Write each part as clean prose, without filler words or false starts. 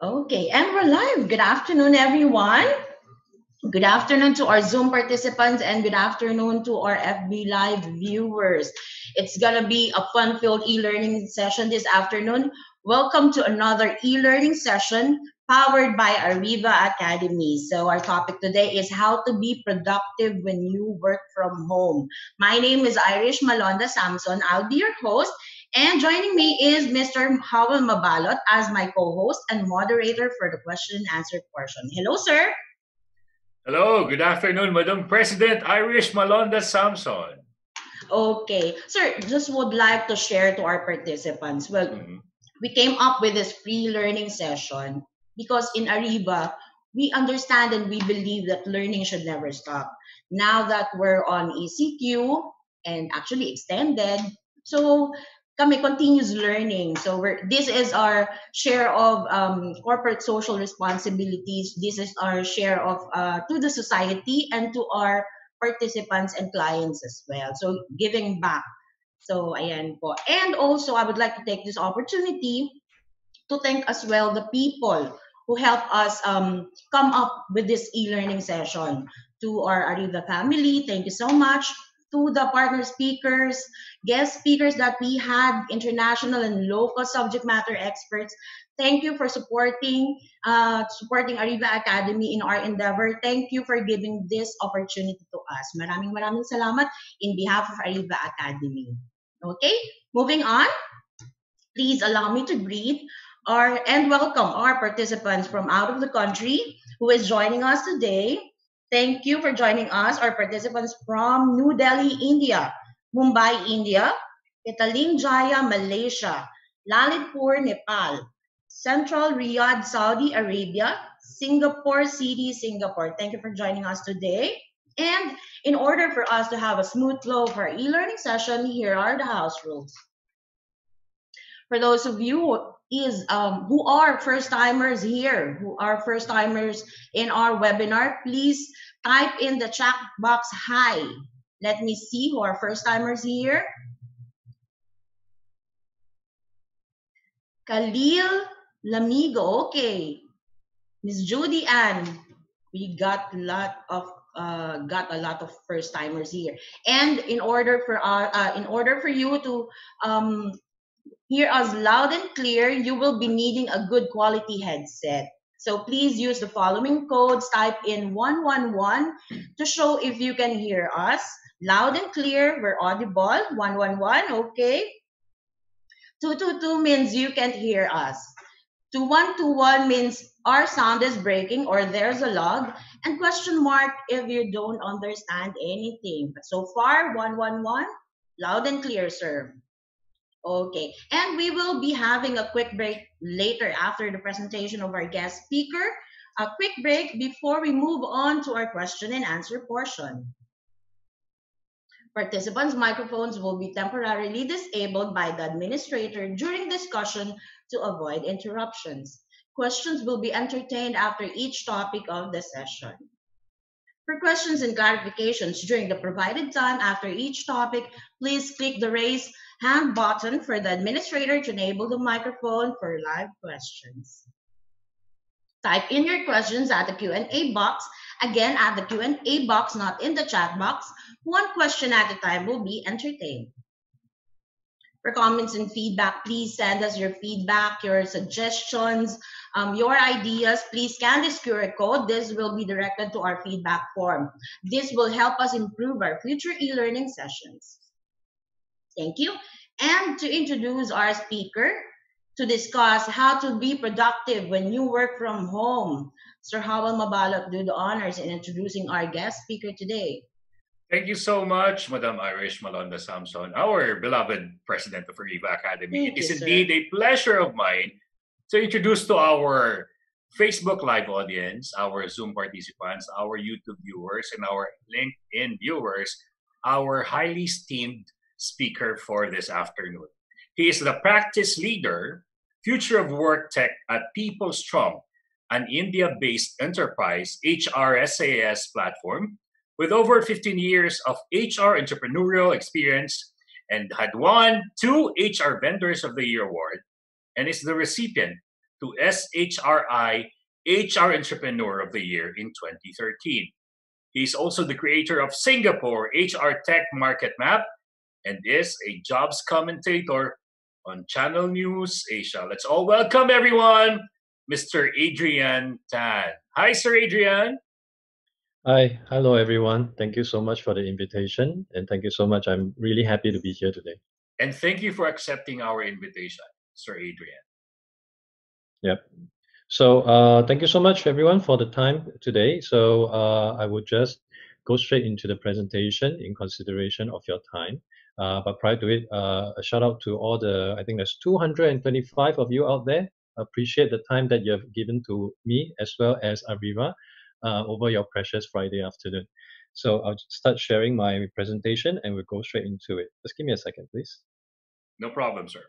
Okay, and we're live. Good afternoon, everyone. Good afternoon to our Zoom participants and good afternoon to our FB Live viewers. It's going to be a fun-filled e-learning session this afternoon. Welcome to another e-learning session powered by Ariva Academy. So our topic today is how to be productive when you work from home. My name is Irish Malonda Samson. I'll be your host. And joining me is Mr. Howell Mabalot as my co-host and moderator for the question and answer portion. Hello, sir. Hello, good afternoon, Madam President Irish Malonda Samson. Okay. Sir, just would like to share to our participants. Well, Mhm. we came up with this free learning session because in Ariba, we understand and we believe that learning should never stop. Now that we're on ECQ and actually extended, so kami continues learning. So this is our share of corporate social responsibilities. This is our share of to the society and to our participants and clients as well. So giving back. So, ayan po. And also, I would like to take this opportunity to thank as well the people who help us come up with this e-learning session. To our Ariva family, thank you so much. To the partner speakers, guest speakers that we had, international and local subject matter experts, thank you for supporting Ariva Academy in our endeavor. Thank you for giving this opportunity to us. Maraming maraming salamat in behalf of Ariva Academy. Okay, moving on. Please allow me to greet and welcome our participants from out of the country who is joining us today. Thank you for joining us, our participants from New Delhi, India, Mumbai, India, Petaling Jaya, Malaysia, Lalitpur, Nepal, Central Riyadh, Saudi Arabia, Singapore City, Singapore. Thank you for joining us today. And in order for us to have a smooth flow for our e-learning session, here are the house rules. For those of you who are first timers here, who are first timers in our webinar, please type in the chat box hi. Let me see who are first timers here. Khalil Lamigo, okay. Miss Judy Ann, We got a lot of first timers here, and in order for you to um, hear us loud and clear, you will be needing a good quality headset. So please use the following codes. Type in 111 to show if you can hear us loud and clear. We're audible. 111, okay. 222 means you can't hear us. 2121 means our sound is breaking or there's a log. And question mark if you don't understand anything. But so far, 111, loud and clear, sir. Okay. And we will be having a quick break later after the presentation of our guest speaker. A quick break before we move on to our question and answer portion. Participants' microphones will be temporarily disabled by the administrator during discussion to avoid interruptions. Questions will be entertained after each topic of the session. For questions and clarifications during the provided time after each topic, please click the raise hand button for the administrator to enable the microphone for live questions. Type in your questions at the Q&A box. Again, at the Q&A box, not in the chat box. One question at a time will be entertained. For comments and feedback, please send us your feedback, your suggestions, your ideas. Please scan this QR code. This will be directed to our feedback form. This will help us improve our future e-learning sessions. Thank you. And to introduce our speaker to discuss how to be productive when you work from home, Sir Howell Mabalot, do the honors in introducing our guest speaker today. Thank you so much, Madam Irish Malonda Samson, our beloved president of Ariva Academy. It Thank you, is sir. indeed a pleasure of mine to introduce to our Facebook Live audience, our Zoom participants, our YouTube viewers, and our LinkedIn viewers, our highly esteemed speaker for this afternoon. He is the practice leader, future of work tech at PeopleStrong, an India-based enterprise HRSAS platform with over 15 years of HR entrepreneurial experience and had won 2 HR Vendors of the Year award and is the recipient to SHRI HR Entrepreneur of the Year in 2013. He's also the creator of Singapore HR Tech Market Map and is a jobs commentator on Channel News Asia. Let's all welcome everyone, Mr. Adrian Tan. Hi, Sir Adrian. Hi, hello everyone. Thank you so much for the invitation, and thank you so much. I'm really happy to be here today. And thank you for accepting our invitation, Sir Adrian. Yep. So thank you so much everyone for the time today. So I would just go straight into the presentation in consideration of your time. But prior to it, a shout out to all I think there's 225 of you out there. Appreciate the time that you have given to me as well as Ariva over your precious Friday afternoon. So I'll start sharing my presentation and we'll go straight into it. Just give me a second, please. No problem, sir.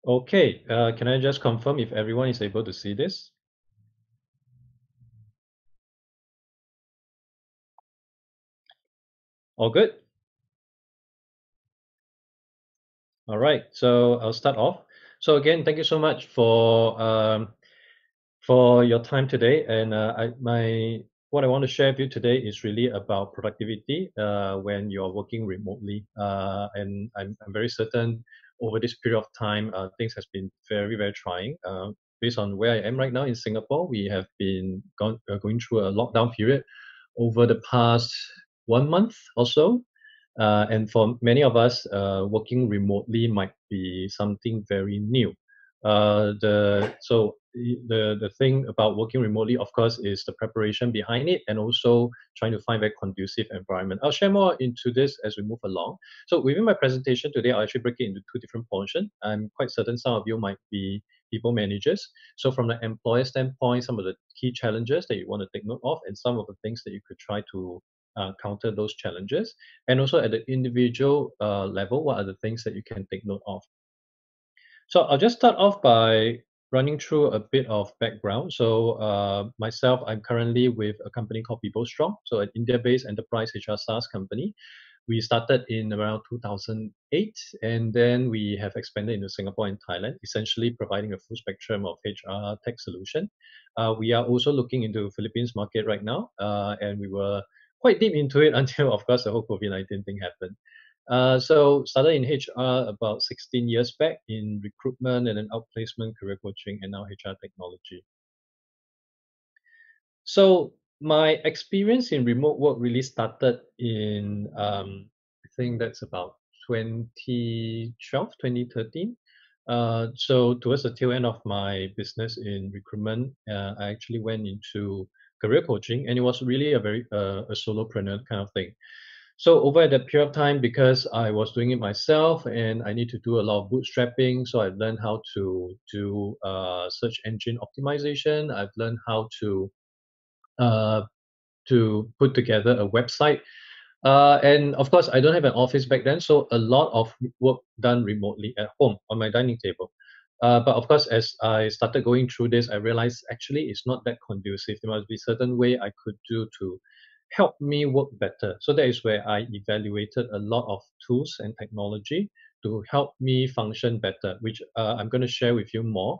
Okay, can I just confirm if everyone is able to see this? All good? All right, so I'll start off. So again, thank you so much for your time today. And what I want to share with you today is really about productivity when you're working remotely. And I'm very certain over this period of time, things has been very, very trying. Based on where I am right now in Singapore, we have been going through a lockdown period over the past 1 month or so. And for many of us, working remotely might be something very new. The thing about working remotely, of course, is the preparation behind it, and also trying to find a very conducive environment. I'll share more into this as we move along. So within my presentation today, I'll actually break it into two different portions. I'm quite certain some of you might be people managers. So from the employer standpoint, some of the key challenges that you want to take note of, and some of the things that you could try to counter those challenges, and also at the individual level, what are the things that you can take note of. So I'll just start off by running through a bit of background. So myself, I'm currently with a company called PeopleStrong, so an India-based enterprise HR SaaS company. We started in around 2008, and then we have expanded into Singapore and Thailand, essentially providing a full spectrum of HR tech solution. We are also looking into Philippines market right now, and we were quite deep into it until, of course, the whole COVID-19 thing happened. So started in HR about 16 years back in recruitment and then outplacement, career coaching, and now HR technology. So my experience in remote work really started in I think that's about 2012, 2013. So towards the tail end of my business in recruitment, I actually went into career coaching, and it was really a very a solopreneur kind of thing. So over that period of time, because I was doing it myself and I need to do a lot of bootstrapping, so I've learned how to do search engine optimization. I've learned how uh, to put together a website. And of course, I don't have an office back then, so a lot of work done remotely at home on my dining table. But of course, as I started going through this, I realized actually it's not that conducive. There must be certain way I could do to help me work better. So that is where I evaluated a lot of tools and technology to help me function better, which I'm going to share with you more,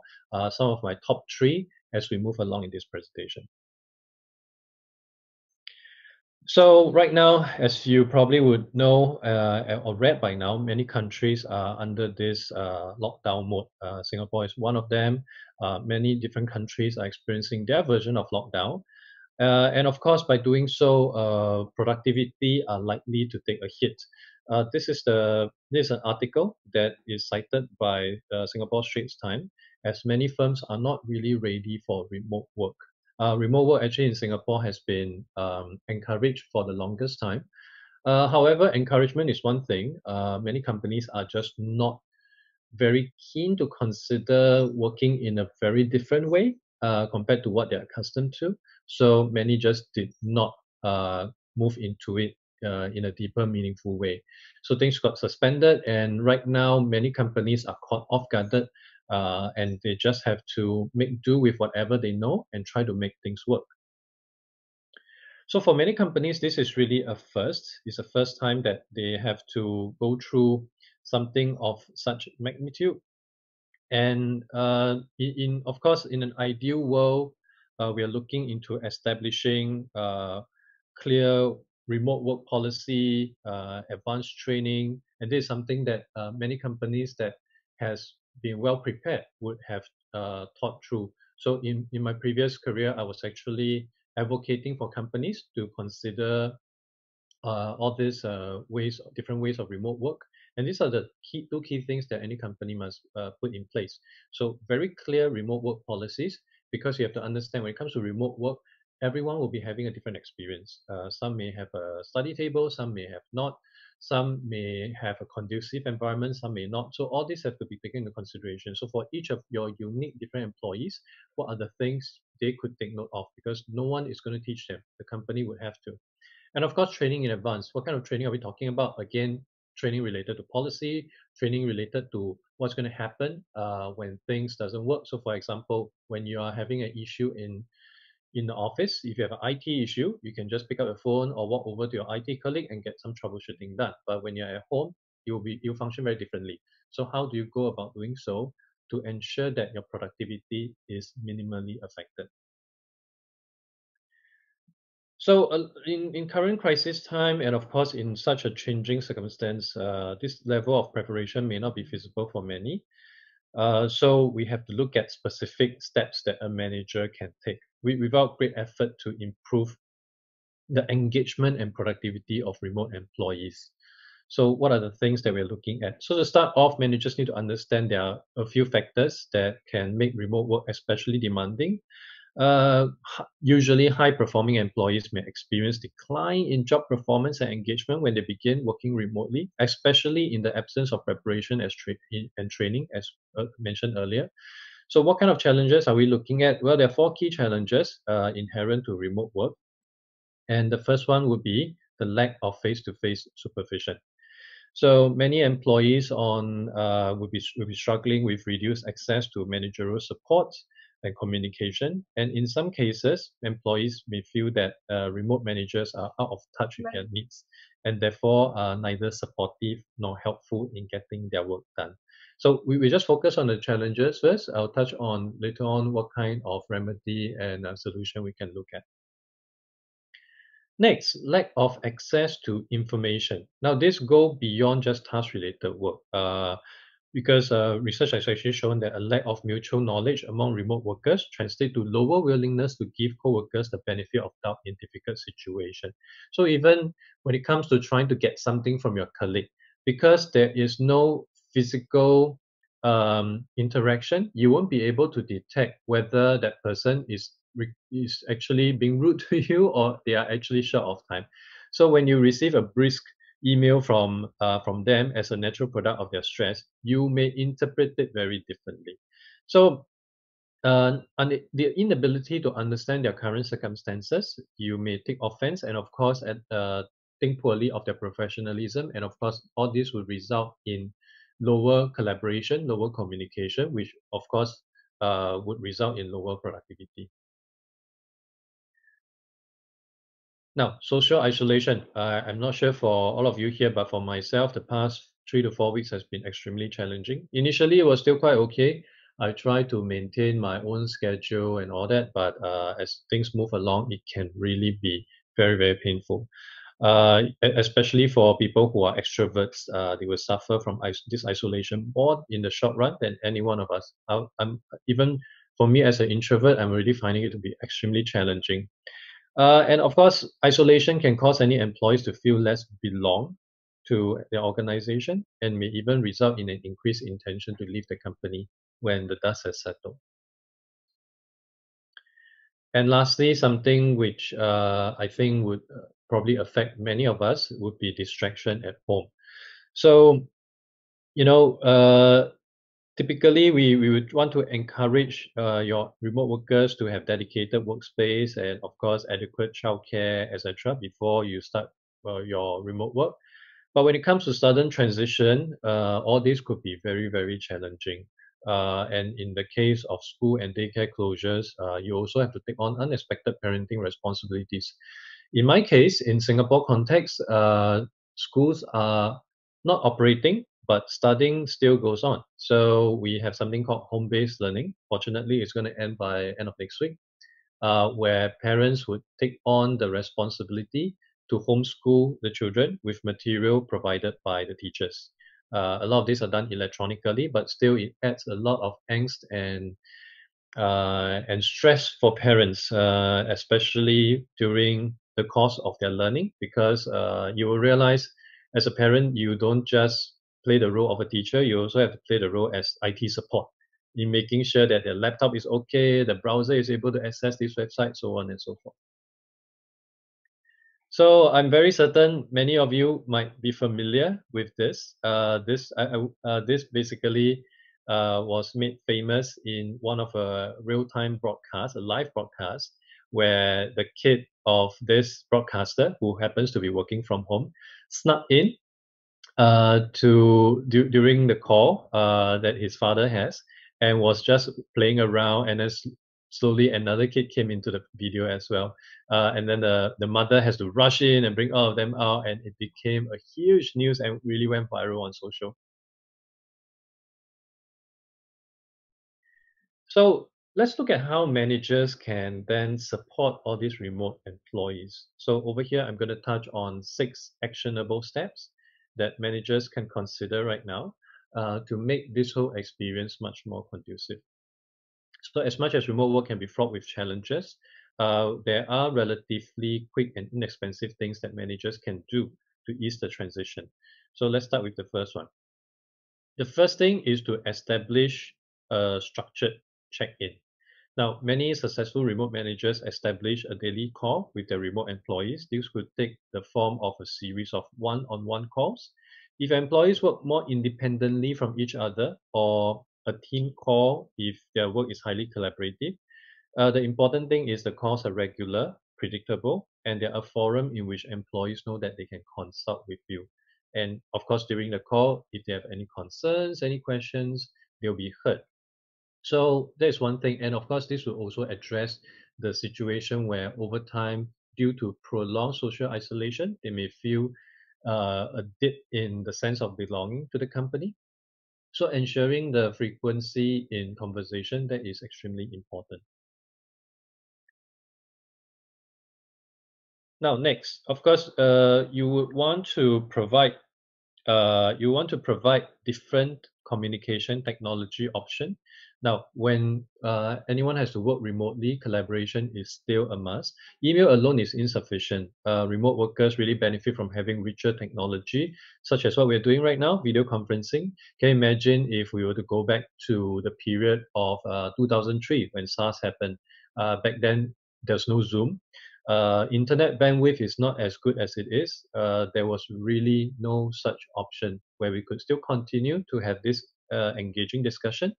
some of my top three as we move along in this presentation. So right now, as you probably would know or read by now, many countries are under this lockdown mode. Singapore is one of them. Many different countries are experiencing their version of lockdown. And of course, by doing so, productivity are likely to take a hit. This is an article that is cited by Singapore Straits Times, as many firms are not really ready for remote work. Remote work actually in Singapore has been encouraged for the longest time. However, encouragement is one thing. Many companies are just not very keen to consider working in a very different way compared to what they're accustomed to. So many just did not move into it in a deeper, meaningful way. So things got suspended, and right now many companies are caught off guarded, and they just have to make do with whatever they know and try to make things work. So for many companies, this is really a first. It's the first time that they have to go through something of such magnitude. And of course, in an ideal world, we are looking into establishing clear remote work policy, advanced training, and this is something that many companies that has been well prepared would have thought through. So in my previous career, I was actually advocating for companies to consider all these different ways of remote work. And these are the two key things that any company must put in place. So very clear remote work policies, because you have to understand when it comes to remote work, everyone will be having a different experience. Some may have a study table, some may have not. Some may have a conducive environment, some may not. So all these have to be taken into consideration. So for each of your unique different employees, what are the things they could take note of? Because no one is going to teach them. The company would have to. And of course, training in advance. What kind of training are we talking about? Again, training related to policy, training related to what's going to happen when things doesn't work. So, for example, when you are having an issue in the office, if you have an IT issue, you can just pick up the phone or walk over to your IT colleague and get some troubleshooting done. But when you're at home, you'll function very differently. So, how do you go about doing so to ensure that your productivity is minimally affected? So, in current crisis time, and of course, in such a changing circumstance, this level of preparation may not be feasible for many. So, we have to look at specific steps that a manager can take without great effort to improve the engagement and productivity of remote employees. So, what are the things that we're looking at? So, to start off, managers need to understand there are a few factors that can make remote work especially demanding. Usually, high performing employees may experience decline in job performance and engagement when they begin working remotely, especially in the absence of preparation and training, as mentioned earlier. So, what kind of challenges are we looking at? Well, there are four key challenges inherent to remote work. And the first one would be the lack of face to face supervision. So many employees will be struggling with reduced access to managerial support and communication. And in some cases, employees may feel that remote managers are out of touch with their needs and therefore are neither supportive nor helpful in getting their work done. So we just focus on the challenges first. I'll touch on later on what kind of remedy and solution we can look at. Next, lack of access to information. Now, this go beyond just task-related work, because research has actually shown that a lack of mutual knowledge among remote workers translate to lower willingness to give co-workers the benefit of doubt in difficult situations. So even when it comes to trying to get something from your colleague, because there is no physical interaction, you won't be able to detect whether that person is actually being rude to you or they are actually short of time. So when you receive a brisk email from them as a natural product of their stress, you may interpret it very differently. So and the inability to understand their current circumstances, you may take offense and of course think poorly of their professionalism, and of course all this will result in lower collaboration, lower communication, which of course would result in lower productivity. Now, social isolation. I'm not sure for all of you here, but for myself, the past 3 to 4 weeks has been extremely challenging. Initially, it was still quite okay. I try to maintain my own schedule and all that, but as things move along, it can really be very, very painful. Especially for people who are extroverts, they will suffer from this isolation more in the short run than any one of us. Even for me as an introvert, I'm already finding it to be extremely challenging. And of course, isolation can cause any employees to feel less belong to their organization and may even result in an increased intention to leave the company when the dust has settled. And lastly, something which I think would probably affect many of us would be distraction at home. So, you know, typically we would want to encourage your remote workers to have dedicated workspace and of course adequate childcare, etc., before you start your remote work. But when it comes to sudden transition, all this could be very, very challenging. And in the case of school and daycare closures, you also have to take on unexpected parenting responsibilities. In my case, in Singapore context, schools are not operating, but studying still goes on. So we have something called home-based learning. Fortunately, it's going to end by end of next week, where parents would take on the responsibility to homeschool the children with material provided by the teachers. A lot of these are done electronically, but still it adds a lot of angst and stress for parents, especially during the course of their learning, because you will realize as a parent, you don't just play the role of a teacher, you also have to play the role as IT support in making sure that their laptop is okay, the browser is able to access this website, so on and so forth. So I'm very certain many of you might be familiar with this. This basically was made famous in one of a real-time broadcast, a live broadcast, where the kid of this broadcaster, who happens to be working from home, snuck in during the call that his father has, and was just playing around, and then slowly another kid came into the video as well, and then the mother has to rush in and bring all of them out, and it became a huge news and really went viral on social. So let's look at how managers can then support all these remote employees. So over here, I'm going to touch on 6 actionable steps that managers can consider right now to make this whole experience much more conducive. So as much as remote work can be fraught with challenges, there are relatively quick and inexpensive things that managers can do to ease the transition. So let's start with the first one. The first thing is to establish a structured check-in. Now, many successful remote managers establish a daily call with their remote employees. This could take the form of a series of one-on-one calls. If employees work more independently from each other, or a team call if their work is highly collaborative, the important thing is the calls are regular, predictable, and they're a forum in which employees know that they can consult with you. And of course, during the call, if they have any concerns, any questions, they'll be heard. So that is one thing. And of course, this will also address the situation where over time, due to prolonged social isolation, they may feel a dip in the sense of belonging to the company. So ensuring the frequency in conversation, that is extremely important. Now, next, of course, you would want to provide different communication technology option. Now, when anyone has to work remotely, collaboration is still a must. Email alone is insufficient. Remote workers really benefit from having richer technology, such as what we're doing right now, video conferencing. Can you imagine if we were to go back to the period of 2003 when SARS happened? Back then, there's no Zoom. Internet bandwidth is not as good as it is. There was really no such option where we could still continue to have this engaging discussion.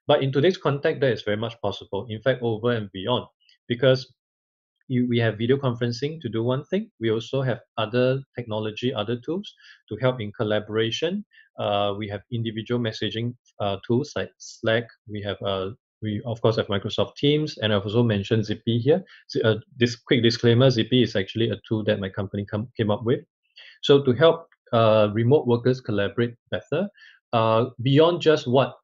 But in today's context, that is very much possible. In fact, over and beyond, because we have video conferencing to do one thing. We also have other technology, other tools to help in collaboration. We have individual messaging tools like Slack. We of course have Microsoft Teams, and I've also mentioned Zippy here. So, this quick disclaimer: Zippy is actually a tool that my company came up with. So to help remote workers collaborate better, beyond just what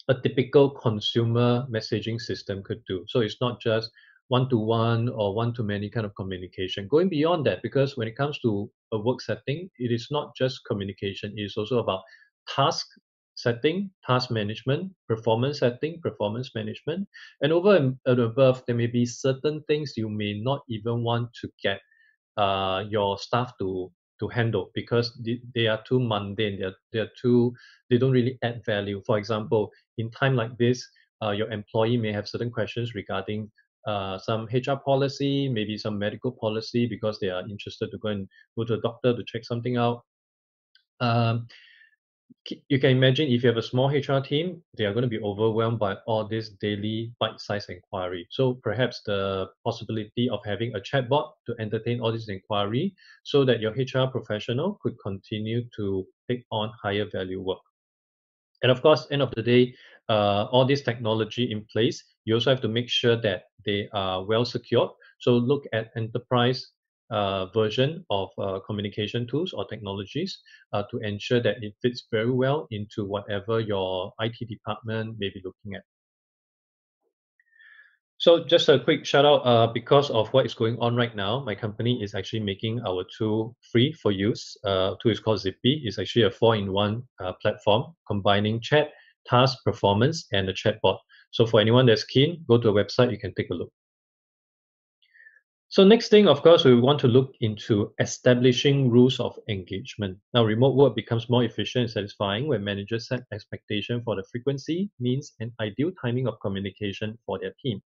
a typical consumer messaging system could do. So it's not just one-to-one or one-to-many kind of communication. Going beyond that, because when it comes to a work setting, it is not just communication. It is also about task setting, task management, performance setting, performance management. And over and above, there may be certain things you may not even want to get your staff to handle because they are too mundane. They don't really add value. For example, in time like this, your employee may have certain questions regarding some HR policy, maybe some medical policy because they are interested to go to a doctor to check something out. Um, you can imagine if you have a small HR team, they are going to be overwhelmed by all this daily bite-sized inquiry. So perhaps the possibility of having a chatbot to entertain all this inquiry so that your HR professional could continue to take on higher value work. And of course, end of the day, all this technology in place, you also have to make sure that they are well secured. So look at enterprise version of communication tools or technologies to ensure that it fits very well into whatever your IT department may be looking at. So just a quick shout out, because of what is going on right now, my company is actually making our tool free for use. Tool is called Zippy. It's actually a 4-in-1 platform combining chat, task, performance, and a chatbot. So for anyone that's keen, go to a website, you can take a look. So next thing, of course, we want to look into establishing rules of engagement. Now, remote work becomes more efficient and satisfying when managers set expectation for the frequency, means, and ideal timing of communication for their team.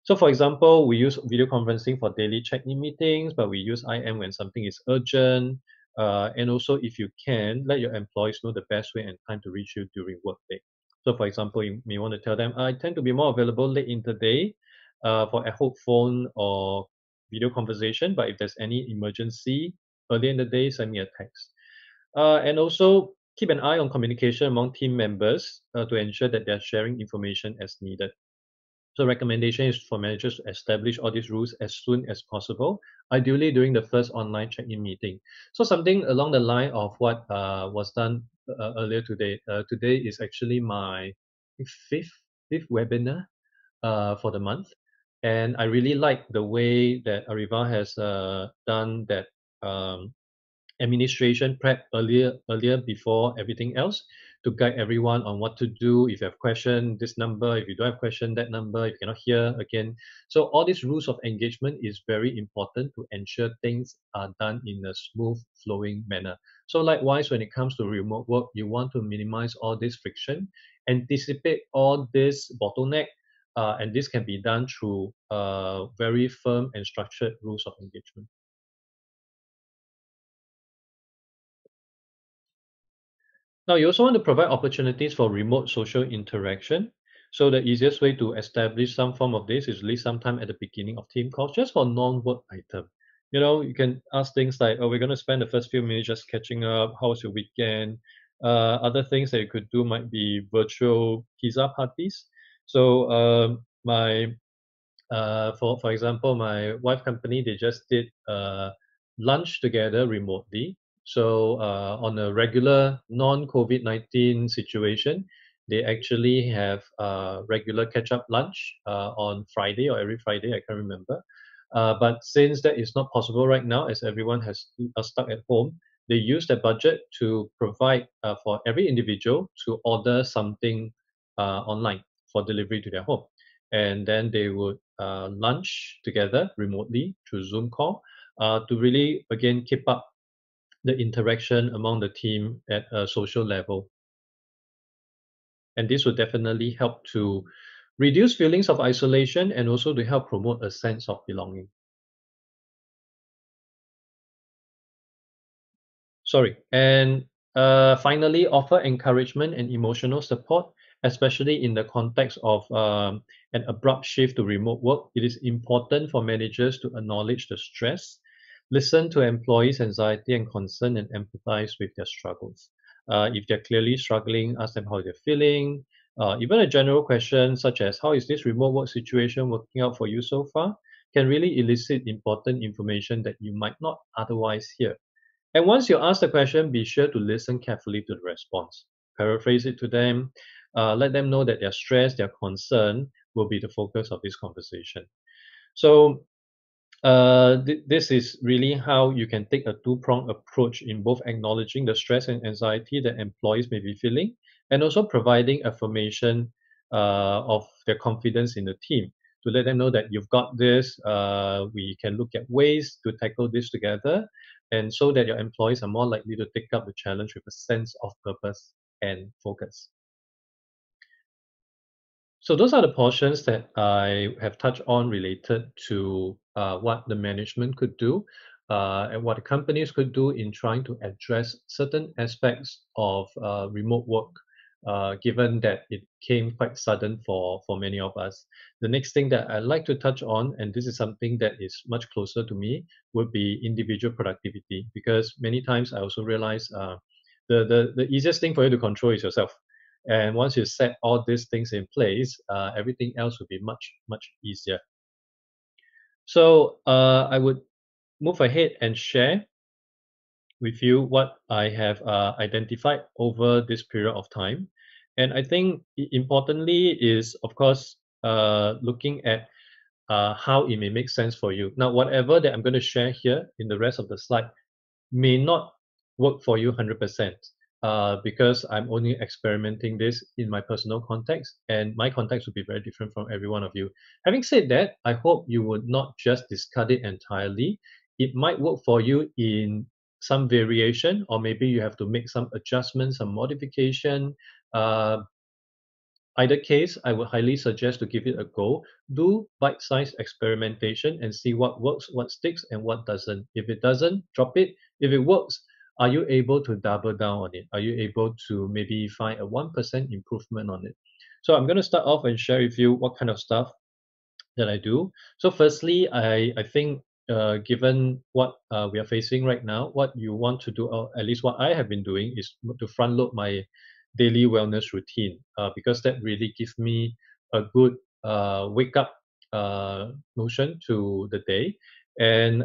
So for example, we use video conferencing for daily check-in meetings, but we use IM when something is urgent. And also, if you can, let your employees know the best way and time to reach you during workday. So for example, you may want to tell them, I tend to be more available late in the day for ad hoc phone or video conversation, but if there's any emergency early in the day, send me a text. And also, keep an eye on communication among team members to ensure that they're sharing information as needed. So recommendation is for managers to establish all these rules as soon as possible, ideally during the first online check-in meeting. So something along the line of what was done earlier today. Today is actually my fifth webinar for the month, and I really like the way that Ariva has done that administration prep earlier before everything else to guide everyone on what to do. If you have question, this number. If you don't have question, that number. If you cannot hear, again. So all these rules of engagement is very important to ensure things are done in a smooth flowing manner. So likewise, when it comes to remote work, you want to minimize all this friction, anticipate all this bottleneck, and this can be done through very firm and structured rules of engagement. Now, you also want to provide opportunities for remote social interaction. So the easiest way to establish some form of this is leave some time at the beginning of team calls just for non-work item. You can ask things like, oh, we're going to spend the first few minutes just catching up. How was your weekend? Other things that you could do might be virtual pizza parties. So for example, my wife company, they just did lunch together remotely. So on a regular non-COVID-19 situation, they actually have regular catch-up lunch on Friday or every Friday, I can't remember. But since that is not possible right now, as everyone has stuck at home, they use their budget to provide for every individual to order something online for delivery to their home, and then they would lunch together remotely through Zoom call to really again keep up the interaction among the team at a social level. And this would definitely help to reduce feelings of isolation and also to help promote a sense of belonging. And finally, offer encouragement and emotional support, especially in the context of an abrupt shift to remote work. It is important for managers to acknowledge the stress, listen to employees' anxiety and concern, and empathize with their struggles. If they're clearly struggling, ask them how they're feeling. Even a general question such as, how is this remote work situation working out for you so far, can really elicit important information that you might not otherwise hear. And once you ask the question, be sure to listen carefully to the response. Paraphrase it to them. Let them know that their stress, their concern will be the focus of this conversation. So this is really how you can take a two-pronged approach in both acknowledging the stress and anxiety that employees may be feeling, and also providing affirmation of their confidence in the team to let them know that you've got this. We can look at ways to tackle this together, and so that your employees are more likely to take up the challenge with a sense of purpose and focus. So those are the portions that I have touched on related to what the management could do and what the companies could do in trying to address certain aspects of remote work, given that it came quite sudden for many of us. The next thing that I'd like to touch on, and this is something that is much closer to me, would be individual productivity, because many times I also realize the easiest thing for you to control is yourself. And once you set all these things in place, everything else will be much, much easier. So I would move ahead and share with you what I have identified over this period of time. And I think importantly is, of course, looking at how it may make sense for you. Now, whatever that I'm going to share here in the rest of the slide may not work for you 100%, because I'm only experimenting this in my personal context, and my context will be very different from every one of you. Having said that, I hope you would not just discard it entirely. It might work for you in some variation, or maybe you have to make some adjustments, some modification. Uh, Either case, I would highly suggest to give it a go. Do bite-sized experimentation and see what works, what sticks, and what doesn't. If it doesn't, drop it. If it works, are you able to double down on it? Are you able to maybe find a 1% improvement on it? So I'm going to start off and share with you what kind of stuff that I do. So firstly, I think given what we are facing right now, what you want to do, or at least what I have been doing, is to front load my daily wellness routine, because that really gives me a good wake up notion to the day. And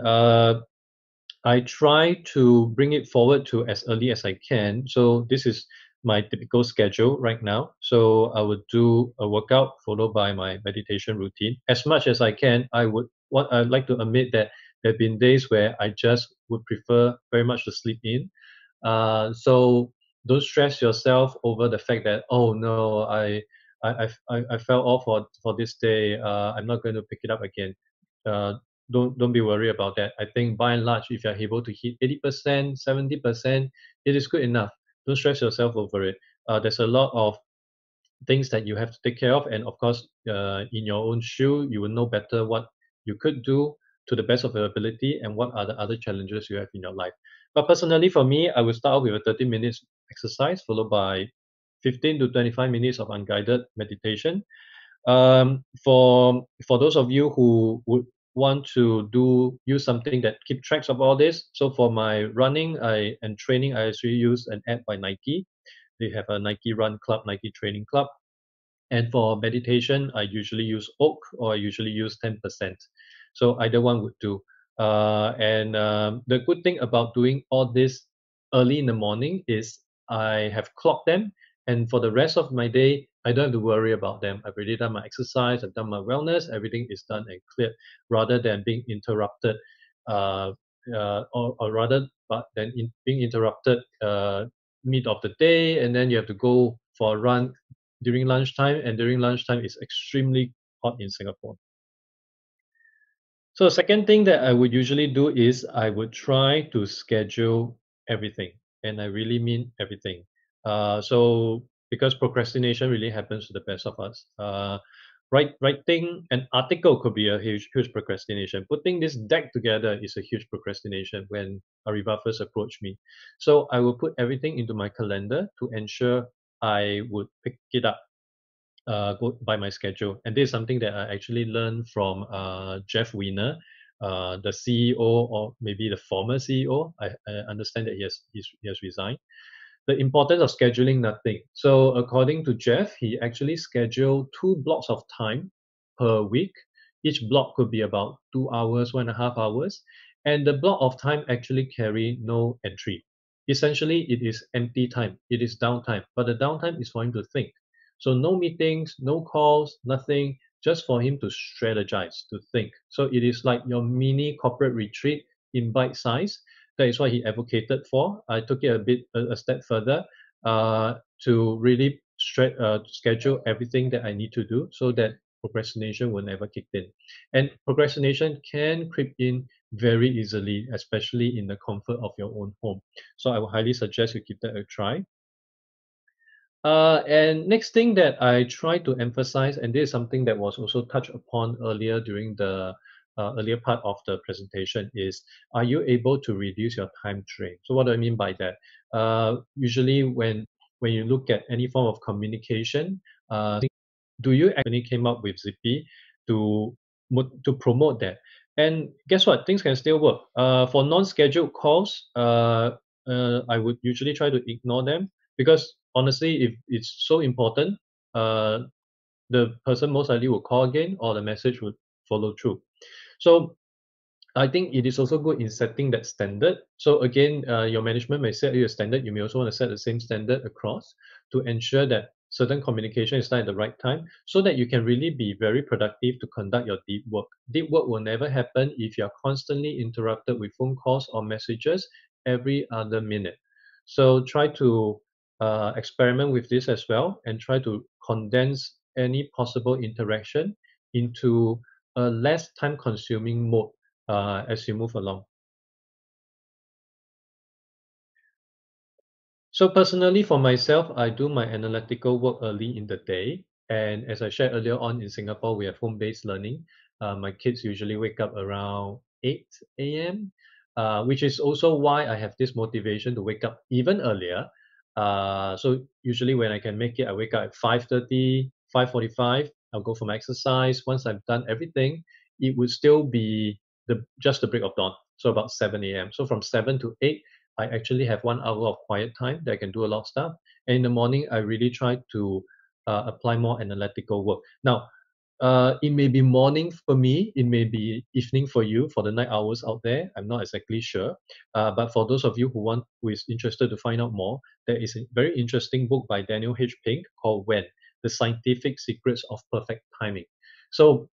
I try to bring it forward to as early as I can. So this is my typical schedule right now. So I would do a workout followed by my meditation routine. As much as I can, I'd like to admit that there have been days where I just would prefer very much to sleep in. So don't stress yourself over the fact that, oh no, I fell off for this day. I'm not going to pick it up again. Uh, don't be worried about that. I think by and large, if you're able to hit 80%, 70%, it is good enough. Don't stress yourself over it. There's a lot of things that you have to take care of, and of course, in your own shoe, you will know better what you could do to the best of your ability and what are the other challenges you have in your life. But personally, for me, I will start off with a 30 minutes exercise followed by 15 to 25 minutes of unguided meditation. For those of you who would want to use something that keep tracks of all this. So for my running and training, I actually use an app by Nike. They have a Nike Run Club, Nike Training Club. And for meditation, I usually use Oak or I usually use 10%. So either one would do. And the good thing about doing all this early in the morning is I have clocked them. And for the rest of my day, I don't have to worry about them. I've already done my exercise, I've done my wellness, everything is done and cleared rather than being interrupted. Uh, or rather, but then being interrupted mid of the day, and then you have to go for a run during lunchtime, and during lunchtime it's extremely hot in Singapore. So second thing that I would usually do is I would try to schedule everything, and I really mean everything. So because procrastination really happens to the best of us. Writing an article could be a huge procrastination. Putting this deck together is a huge procrastination when Ariva first approached me. So I will put everything into my calendar to ensure I would pick it up go by my schedule. And this is something that I actually learned from Jeff Weiner, the CEO or maybe the former CEO. I understand that he has resigned. The importance of scheduling nothing. So according to Jeff, he actually scheduled 2 blocks of time per week. Each block could be about 2 hours, 1.5 hours. And the block of time actually carry no entry. Essentially, it is empty time. It is downtime. But the downtime is for him to think. So no meetings, no calls, nothing, just for him to strategize, to think. So it is like your mini corporate retreat in bite size. That is what he advocated for. I took it a step further to really schedule everything that I need to do so that procrastination will never kick in. And procrastination can creep in very easily, especially in the comfort of your own home. So I would highly suggest you give that a try. And next thing that I try to emphasize, and this is something that was also touched upon earlier during the earlier part of the presentation, is are you able to reduce your time drain? So what do I mean by that? Usually when you look at any form of communication, do you actually came up with Zippy to promote that? And guess what? Things can still work. For non-scheduled calls, I would usually try to ignore them because honestly, if it's so important, the person most likely will call again or the message would follow through. So I think it is also good in setting that standard. So again, your management may set you a standard. You may also want to set the same standard across to ensure that certain communication is done at the right time so that you can really be very productive to conduct your deep work. Deep work will never happen if you're constantly interrupted with phone calls or messages every other minute. So try to experiment with this as well and try to condense any possible interaction into a less time consuming mode as you move along. So personally, for myself, I do my analytical work early in the day. And as I shared earlier on, in Singapore, we have home-based learning. My kids usually wake up around 8 a.m., which is also why I have this motivation to wake up even earlier. So usually when I can make it, I wake up at 5:30, 5:45. I'll go for my exercise. Once I've done everything, it would still be just the break of dawn. So about 7 a.m. So from 7 to 8, I actually have 1 hour of quiet time that I can do a lot of stuff. And in the morning, I really try to apply more analytical work. Now, it may be morning for me, it may be evening for you, for the night hours out there. I'm not exactly sure. But for those of you who is interested to find out more, there is a very interesting book by Daniel H. Pink called When: The Scientific Secrets of Perfect Timing. So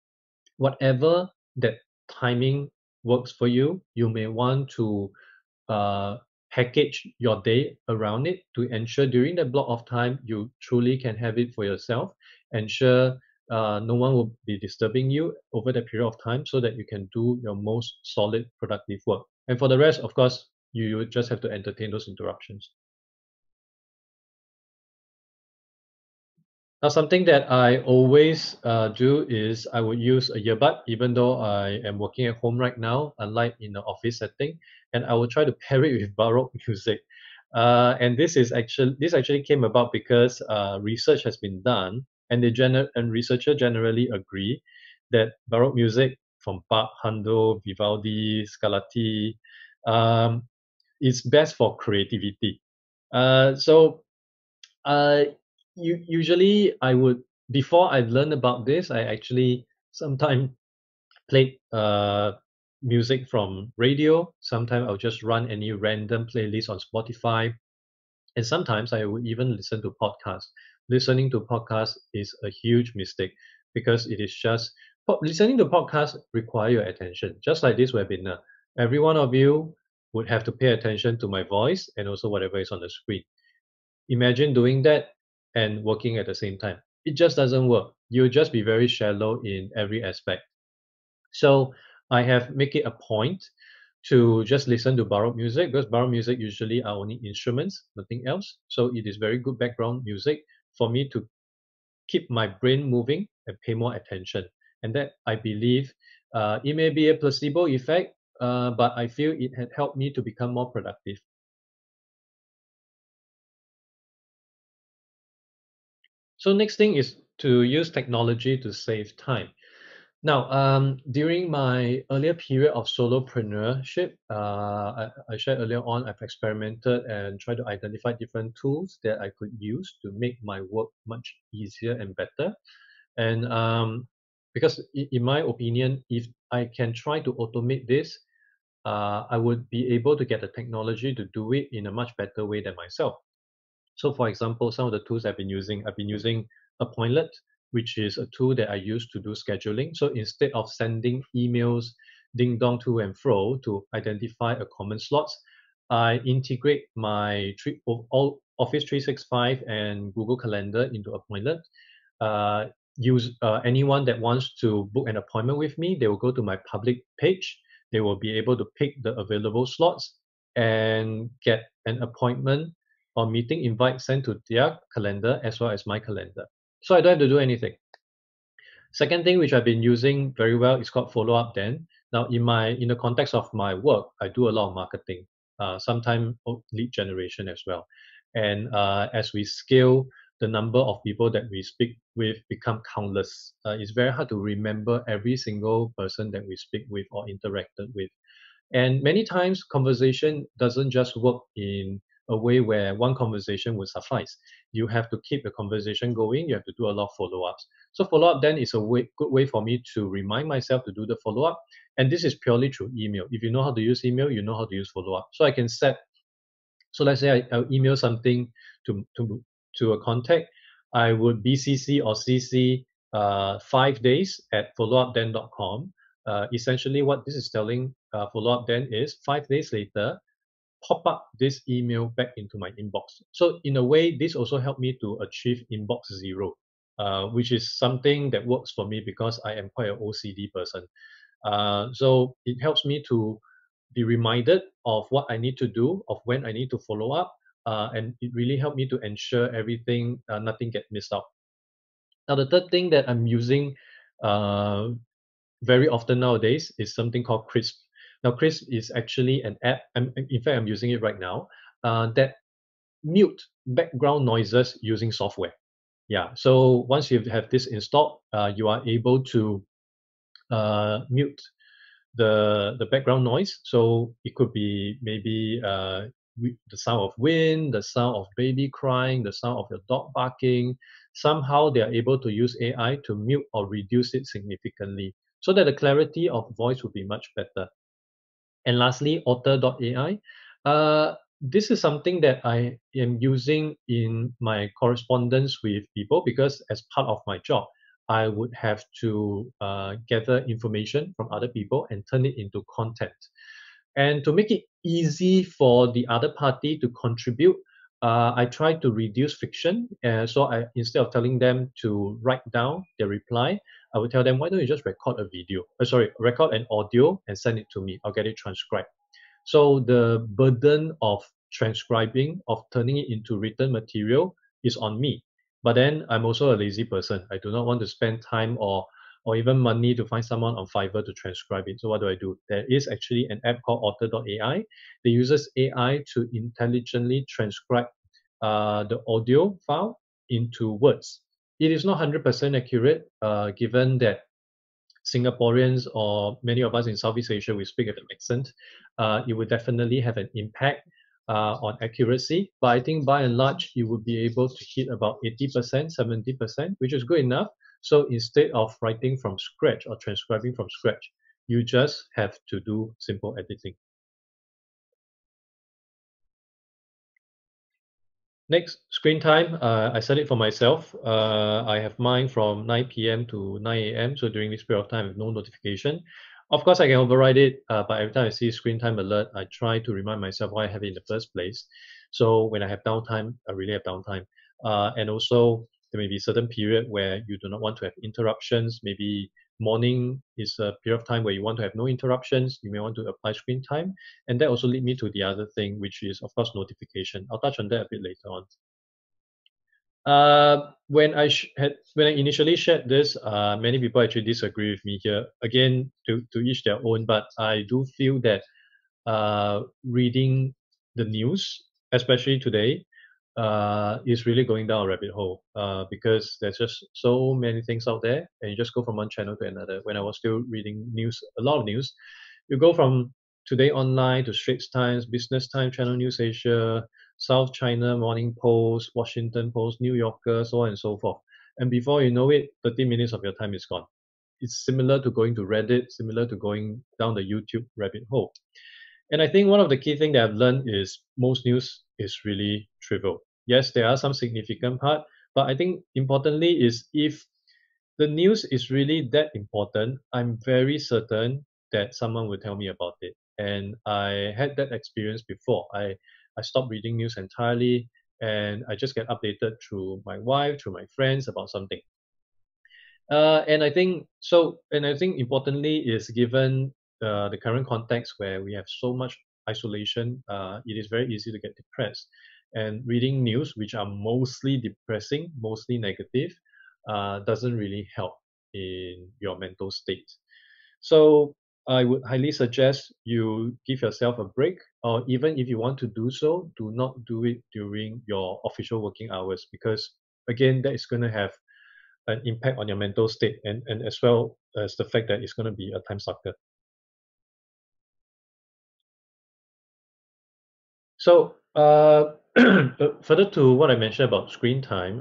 whatever that timing works for you, you may want to uh, package your day around it to ensure during that block of time you truly can have it for yourself. Ensure no one will be disturbing you over that period of time so that you can do your most solid productive work. And for the rest, of course, you just have to entertain those interruptions. Now, something that I always do is I would use a earbud, even though I am working at home right now, unlike in the office setting, and I will try to pair it with Baroque music. And this actually came about because research has been done, and researchers generally agree that Baroque music from Bach, Handel, Vivaldi, Scarlatti. It's best for creativity. So usually I would, before I learned about this, I actually sometimes played music from radio. Sometimes I'll just run any random playlist on Spotify. And sometimes I would even listen to podcasts. Listening to podcasts is a huge mistake because it is just listening to podcasts require your attention. Just like this webinar, every one of you would have to pay attention to my voice and also whatever is on the screen. Imagine doing that and working at the same time. It just doesn't work. You'll just be very shallow in every aspect. So I have make it a point to just listen to Baroque music because Baroque music usually are only instruments, nothing else. So it is very good background music for me to keep my brain moving and pay more attention. And that I believe it may be a placebo effect, but I feel it had helped me to become more productive. So next thing is to use technology to save time. Now, during my earlier period of solopreneurship, I shared earlier on, I've experimented and tried to identify different tools that I could use to make my work much easier and better. And because in my opinion, if I can try to automate this, I would be able to get the technology to do it in a much better way than myself. So for example, some of the tools I've been using Appointlet, which is a tool that I use to do scheduling. So instead of sending emails ding dong to and fro to identify a common slots, I integrate my all Office 365 and Google Calendar into Appointlet. Uh, use anyone that wants to book an appointment with me, they will go to my public page. They will be able to pick the available slots and get an appointment or meeting invite sent to their calendar as well as my calendar. So I don't have to do anything. Second thing which I've been using very well is called follow up then. Now in the context of my work, I do a lot of marketing, sometimes lead generation as well. And as we scale, the number of people that we speak with become countless. It's very hard to remember every single person that we speak with or interacted with. And many times, conversation doesn't just work in a way where one conversation will suffice. You have to keep the conversation going. You have to do a lot of follow-ups. So follow-up then is a good way for me to remind myself to do the follow-up. And this is purely through email. If you know how to use email, you know how to use follow-up. So I can set. So let's say I'll email something to a contact. I would BCC or CC 5 days at followupden.com. Essentially, what this is telling follow-up then is 5 days later, pop up this email back into my inbox. So in a way, this also helped me to achieve inbox zero, which is something that works for me because I am quite an OCD person. So it helps me to be reminded of what I need to do, of when I need to follow up, and it really helped me to ensure everything, nothing get missed out. Now, the third thing that I'm using uh, very often nowadays is something called Crisp. Now, Crisp is actually an app. In fact, I'm using it right now. That mute background noises using software. Yeah. So once you have this installed, you are able to mute the background noise. So it could be maybe the sound of wind, the sound of baby crying, the sound of your dog barking. Somehow they are able to use AI to mute or reduce it significantly so that the clarity of voice will be much better. And lastly, Otter.ai. This is something that I am using in my correspondence with people because as part of my job, I would have to gather information from other people and turn it into content. And to make it easy for the other party to contribute, I try to reduce friction. So instead of telling them to write down their reply, I would tell them, why don't you just record a video? Record an audio and send it to me. I'll get it transcribed. So the burden of transcribing, of turning it into written material is on me. But then I'm also a lazy person. I do not want to spend time or even money to find someone on Fiverr to transcribe it. So what do? There is actually an app called Otter.ai. That uses AI to intelligently transcribe the audio file into words. It is not 100% accurate, given that Singaporeans or many of us in Southeast Asia, we speak with an accent, it would definitely have an impact on accuracy. But I think by and large, you would be able to hit about 80%, 70%, which is good enough. So instead of writing from scratch or transcribing from scratch, you just have to do simple editing. Next, screen time. I set it for myself. I have mine from 9 p.m. to 9 a.m. So during this period of time, I have no notification. Of course, I can override it, but every time I see screen time alert, I try to remind myself why I have it in the first place. So when I have downtime, I really have downtime. And also, there may be certain period where you do not want to have interruptions. Maybe morning is a period of time where you want to have no interruptions. You may want to apply screen time. And that also lead me to the other thing, which is, of course, notification. I'll touch on that a bit later on. When I initially shared this, many people actually disagree with me here. Again, to each their own, but I do feel that reading the news, especially today, is really going down a rabbit hole because there's just so many things out there, and you just go from one channel to another. When I was still reading news, a lot of news, you go from Today Online to Straits Times, Business Times, Channel News Asia, South China Morning Post, Washington Post, New Yorker, so on and so forth. And before you know it, 30 minutes of your time is gone. It's similar to going to Reddit, similar to going down the YouTube rabbit hole. And I think one of the key things that I've learned is most news is really trivial. Yes, there are some significant part, but I think importantly is if the news is really that important, I'm very certain that someone will tell me about it. And I had that experience before. I stopped reading news entirely and I just get updated through my wife, through my friends about something. And I think so. And I think importantly is given the current context where we have so much isolation, it is very easy to get depressed. And reading news, which are mostly depressing, mostly negative, doesn't really help in your mental state. So I would highly suggest you give yourself a break, or even if you want to do so, do not do it during your official working hours because again, that is going to have an impact on your mental state and as well as the fact that it's going to be a time sucker. So further to what I mentioned about screen time,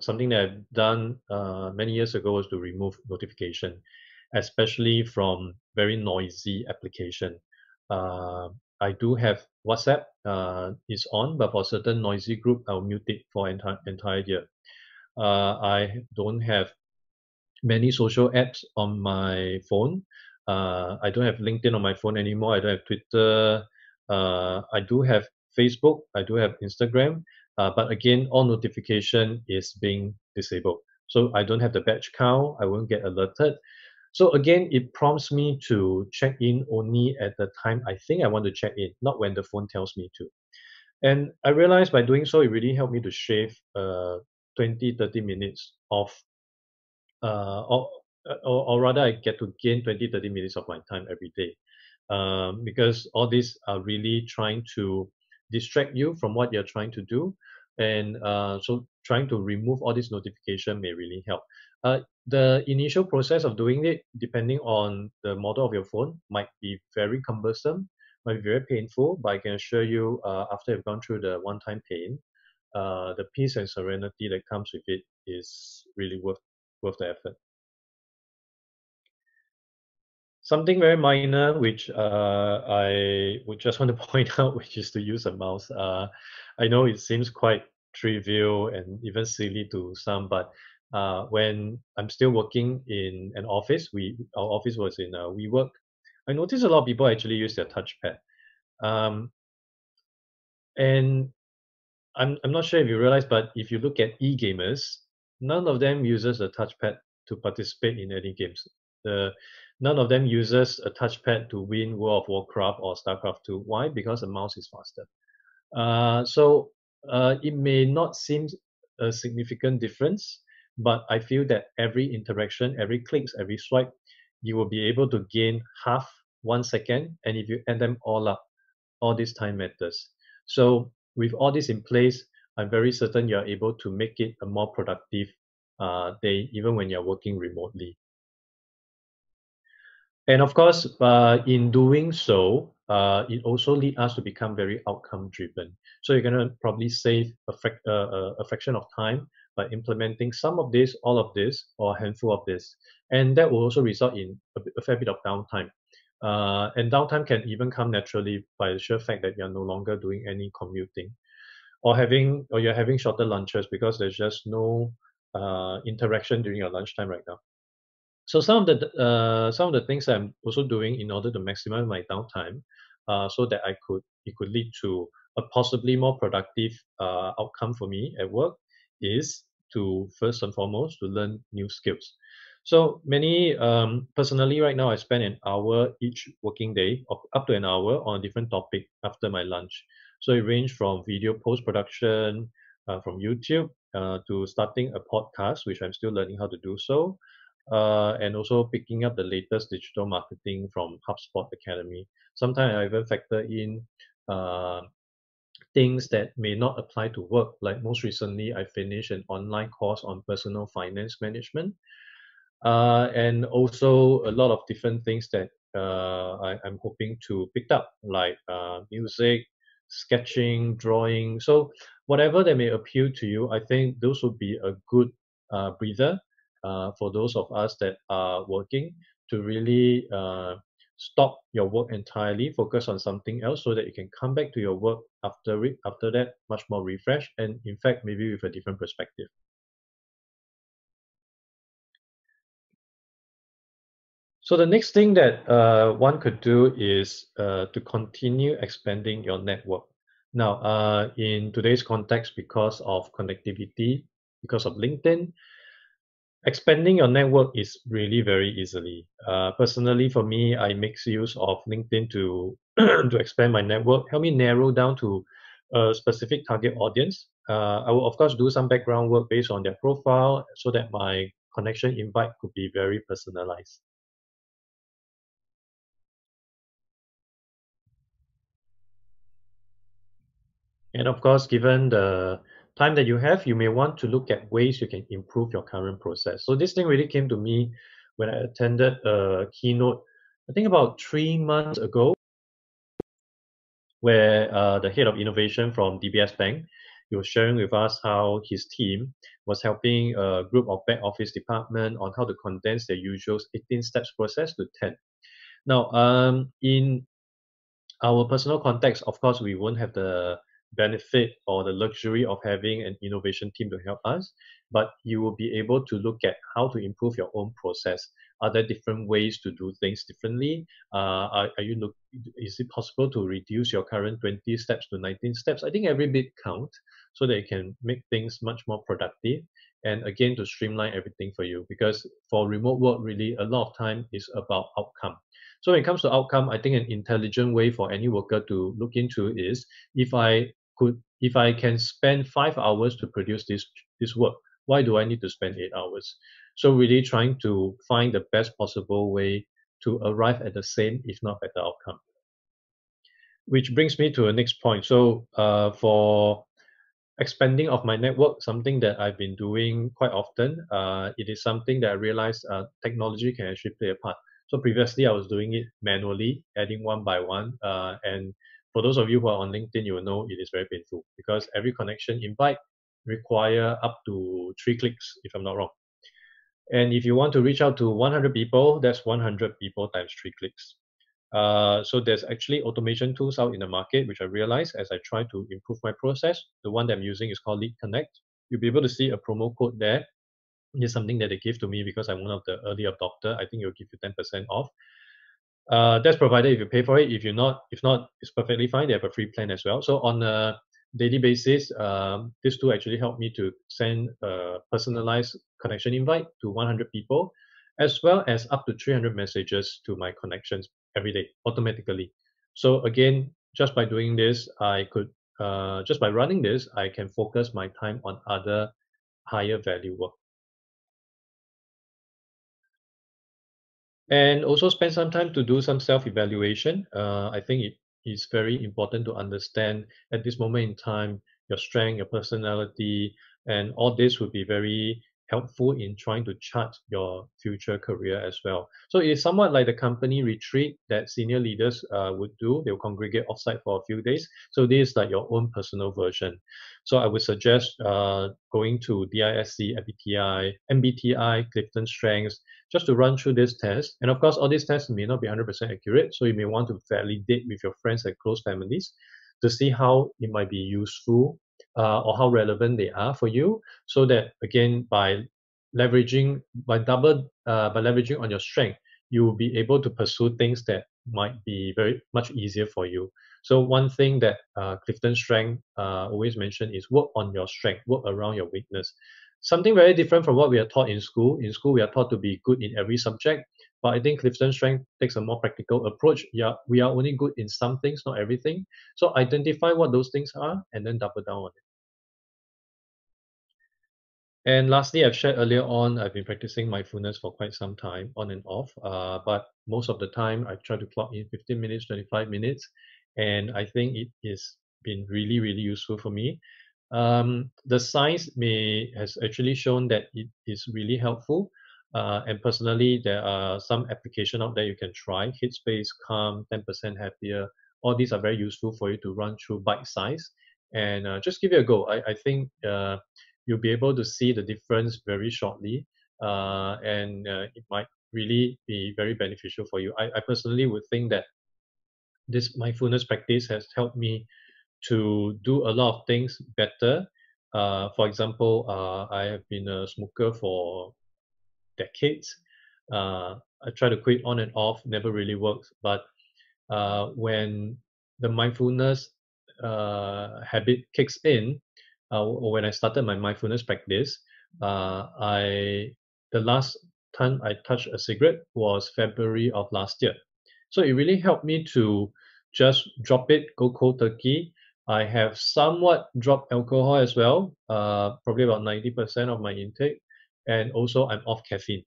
something that I've done many years ago was to remove notification, especially from very noisy application. I do have WhatsApp is on, but for certain noisy group, I'll mute it for entire year. I don't have many social apps on my phone. I don't have LinkedIn on my phone anymore. I don't have Twitter. I do have Facebook. I do have Instagram. But again, all notification is being disabled. So I don't have the batch count. I won't get alerted. So again, it prompts me to check in only at the time I think I want to check in, not when the phone tells me to. And I realized by doing so, it really helped me to shave 20, 30 minutes of uh, or, or rather I get to gain 20, 30 minutes of my time every day. Because all these are really trying to distract you from what you're trying to do. And so trying to remove all this notification may really help. The initial process of doing it, depending on the model of your phone, might be very cumbersome, might be very painful, but I can assure you after you've gone through the one-time pain, the peace and serenity that comes with it is really worth the effort. Something very minor, which I would just want to point out, which is to use a mouse. I know it seems quite trivial and even silly to some, but when I'm still working in an office, our office was in WeWork. I noticed a lot of people actually use their touchpad, and I'm not sure if you realize, but if you look at e-gamers, none of them uses a touchpad to participate in any games. None of them uses a touchpad to win World of Warcraft or StarCraft 2. Why? Because the mouse is faster. So it may not seem a significant difference, but I feel that every interaction, every clicks, every swipe, you will be able to gain half 1 second. And if you add them all up, all this time matters. So with all this in place, I'm very certain you're able to make it a more productive day, even when you're working remotely. And of course, in doing so, it also lead us to become very outcome driven. So you're gonna probably save a fraction of time by implementing some of this, all of this, or a handful of this, and that will also result in a fair bit of downtime. And downtime can even come naturally by the sheer fact that you're no longer doing any commuting, or you're having shorter lunches because there's just no interaction during your lunchtime right now. So some of the things I'm also doing in order to maximize my downtime, so that it could lead to a possibly more productive outcome for me at work, is to first and foremost to learn new skills. So many personally right now I spend an hour each working day, up to an hour on a different topic after my lunch. So it ranges from video post production from YouTube to starting a podcast, which I'm still learning how to do so, and also picking up the latest digital marketing from HubSpot Academy. Sometimes I even factor in uh, things that may not apply to work. Like most recently, I finished an online course on personal finance management, and also a lot of different things that I'm hoping to pick up, like music, sketching, drawing. So whatever that may appeal to you, I think those would be a good breather for those of us that are working, to really stop your work entirely, focus on something else, so that you can come back to your work after that much more refreshed, and in fact maybe with a different perspective. So the next thing that one could do is to continue expanding your network. Now, in today's context, because of connectivity, because of LinkedIn, expanding your network is really very easily. Personally, for me, I make use of LinkedIn to to expand my network, help me narrow down to a specific target audience. I will of course do some background work based on their profile, so that my connection invite could be very personalized. And of course, given the time that you have, you may want to look at ways you can improve your current process. So this thing really came to me when I attended a keynote, I think about 3 months ago, where the head of innovation from DBS Bank, he was sharing with us how his team was helping a group of back office department on how to condense their usual 18 steps process to 10. Now, in our personal context, of course, we won't have the benefit or the luxury of having an innovation team to help us, but you will be able to look at how to improve your own process. Are there different ways to do things differently? Are you look? Is it possible to reduce your current 20 steps to 19 steps? I think every bit counts, so that you can make things much more productive, and again to streamline everything for you. Because for remote work, really a lot of time is about outcome. So when it comes to outcome, I think an intelligent way for any worker to look into is, if I can spend 5 hours to produce this work, why do I need to spend 8 hours? So really trying to find the best possible way to arrive at the same, if not better outcome. Which brings me to a next point. So for expanding of my network, something that I've been doing quite often. It is something that I realized technology can actually play a part. So previously, I was doing it manually, adding one by one. And for those of you who are on LinkedIn, you will know it is very painful, because every connection invite require up to 3 clicks, if I'm not wrong. And if you want to reach out to 100 people, that's 100 people times 3 clicks. So there's actually automation tools out in the market, which I realized as I try to improve my process. The one that I'm using is called Lead Connect. You'll be able to see a promo code there. It's something that they give to me because I'm one of the early adopter. I think it'll give you 10% off. That's provided if you pay for it. If not, it's perfectly fine. They have a free plan as well. So on a daily basis, this tool actually helped me to send a personalized connection invite to 100 people, as well as up to 300 messages to my connections every day automatically. So again, just by doing this, just by running this, I can focus my time on other higher value work. And also spend some time to do some self-evaluation. I think it is very important to understand at this moment in time your strength, your personality, and all this would be very helpful in trying to chart your future career as well. So it's somewhat like the company retreat that senior leaders would do. They'll congregate offsite for a few days. So this is like your own personal version. So I would suggest going to DISC, MBTI, Clifton Strengths, just to run through this test. And of course, all these tests may not be 100% accurate. So you may want to validate with your friends and close families to see how it might be useful or how relevant they are for you, so that again by leveraging on your strength, you will be able to pursue things that might be very much easier for you. So one thing that Clifton Strength always mention is work on your strength, work around your weakness. Something very different from what we are taught in school. In school, we are taught to be good in every subject, but I think Clifton Strength takes a more practical approach. Yeah, we are only good in some things, not everything. So identify what those things are and then double down on it. And lastly, I've shared earlier on, I've been practicing mindfulness for quite some time, on and off. But most of the time, I try to clock in 15 minutes, 25 minutes. And I think it has been really, really useful for me. The science has actually shown that it is really helpful. And personally, there are some application out there you can try. Headspace, Calm, 10% Happier. All these are very useful for you to run through bite size. And just give it a go. I think you'll be able to see the difference very shortly, and it might really be very beneficial for you. I personally would think that this mindfulness practice has helped me to do a lot of things better. For example, I have been a smoker for decades. I try to quit on and off, never really works. But when the mindfulness habit kicks in, or when I started my mindfulness practice, the last time I touched a cigarette was February of last year. So it really helped me to just drop it, go cold turkey. I have somewhat dropped alcohol as well, probably about 90% of my intake, and also I'm off caffeine.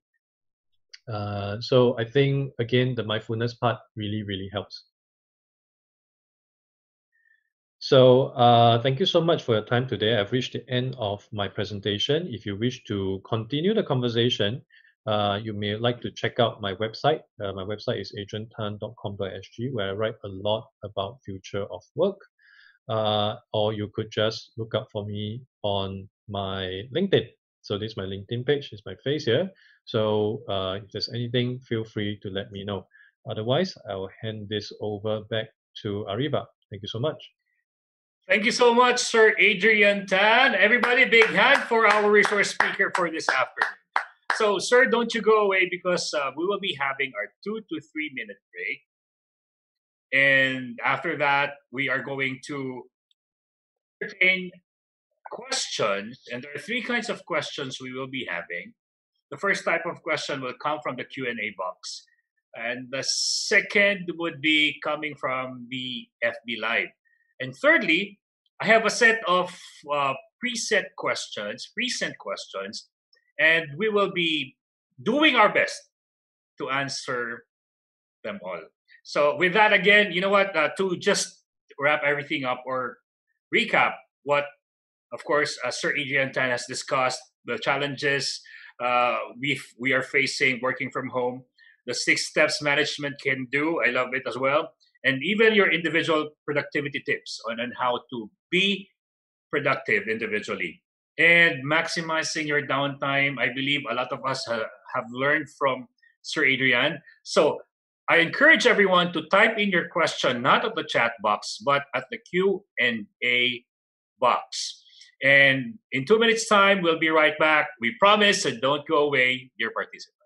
So I think again the mindfulness part really, really helps. So thank you so much for your time today. I've reached the end of my presentation. If you wish to continue the conversation, you may like to check out my website. My website is adriantan.com.sg, where I write a lot about future of work. Or you could just look up for me on my LinkedIn. So this is my LinkedIn page, is my face here. So if there's anything, feel free to let me know. Otherwise, I will hand this over back to Ariva. Thank you so much. Thank you so much, Sir Adrian Tan. Everybody, big hand for our resource speaker for this afternoon. So, sir, don't you go away, because we will be having our 2 to 3 minute break. And after that, we are going to entertain questions. And there are 3 kinds of questions we will be having. The first type of question will come from the Q&A box. And the second would be coming from the FB Live. And thirdly, I have a set of present questions, and we will be doing our best to answer them all. So with that, again, you know what, to just wrap everything up or recap what, of course, Sir Adrian Tan has discussed, the challenges we are facing working from home, the 6 steps management can do. I love it as well. And even your individual productivity tips on how to be productive individually. And maximizing your downtime, I believe a lot of us have learned from Sir Adrian. So I encourage everyone to type in your question, not at the chat box, but at the Q&A box. And in 2 minutes' time, we'll be right back. We promise, and don't go away, dear participants.